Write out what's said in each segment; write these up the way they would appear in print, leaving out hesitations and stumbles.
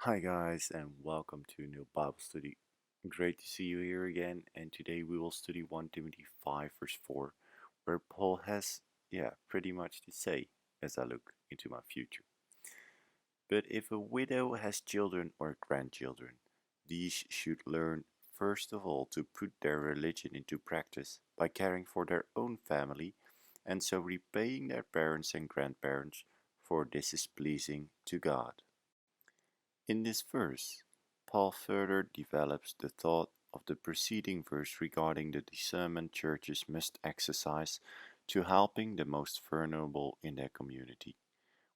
Hi guys, and welcome to a new Bible study. Great to see you here again, and today we will study 1 Timothy 5 verse 4, where Paul has, pretty much to say as I look into my future. But if a widow has children or grandchildren, these should learn first of all to put their religion into practice by caring for their own family and so repaying their parents and grandparents, for this is pleasing to God. In this verse, Paul further develops the thought of the preceding verse regarding the discernment churches must exercise to helping the most vulnerable in their community.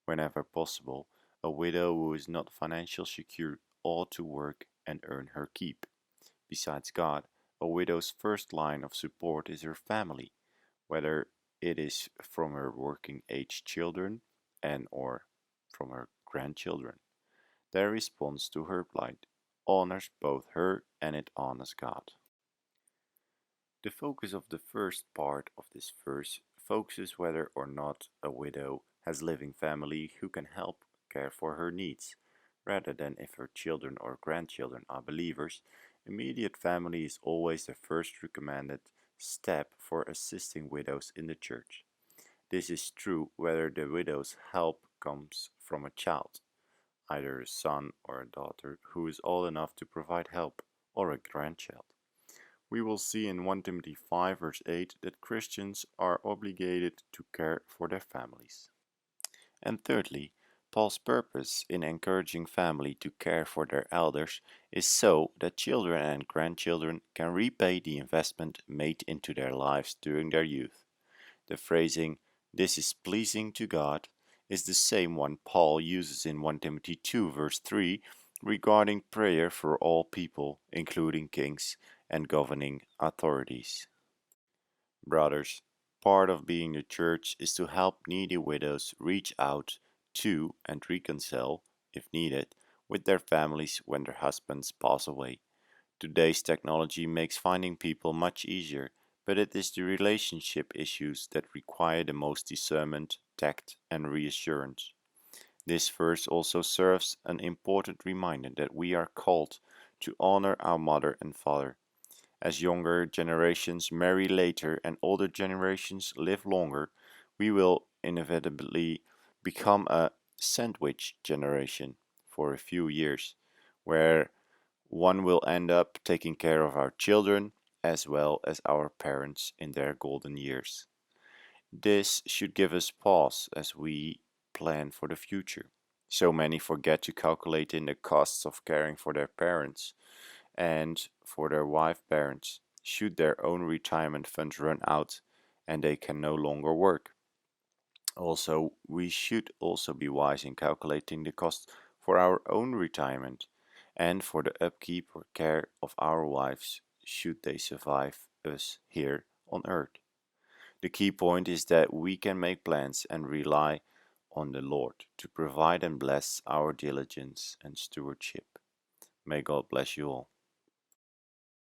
Whenever possible, a widow who is not financially secure ought to work and earn her keep. Besides God, a widow's first line of support is her family, whether it is from her working age children and or from her grandchildren. Their response to her plight honors both her and it honors God. The focus of the first part of this verse focuses whether or not a widow has living family who can help care for her needs, rather than if her children or grandchildren are believers. Immediate family is always the first recommended step for assisting widows in the church. This is true whether the widow's help comes from a child, either a son or a daughter who is old enough to provide help, or a grandchild. We will see in 1 Timothy 5 verse 8 that Christians are obligated to care for their families. And thirdly, Paul's purpose in encouraging family to care for their elders is so that children and grandchildren can repay the investment made into their lives during their youth. The phrasing, "this is pleasing to God," is the same one Paul uses in 1 Timothy 2 verse 3 regarding prayer for all people, including kings and governing authorities. Brothers, part of being the church is to help needy widows reach out to and reconcile, if needed, with their families when their husbands pass away. Today's technology makes finding people much easier, but it is the relationship issues that require the most discernment, tact, and reassurance. This verse also serves an important reminder that we are called to honor our mother and father. As younger generations marry later and older generations live longer, we will inevitably become a sandwich generation for a few years, where one will end up taking care of our children as well as our parents in their golden years. This should give us pause as we plan for the future. So many forget to calculate in the costs of caring for their parents and for their wife parents should their own retirement funds run out and they can no longer work. Also, we should also be wise in calculating the cost for our own retirement and for the upkeep or care of our wives should they survive us here on earth. The key point is that we can make plans and rely on the Lord to provide and bless our diligence and stewardship. May God bless you all.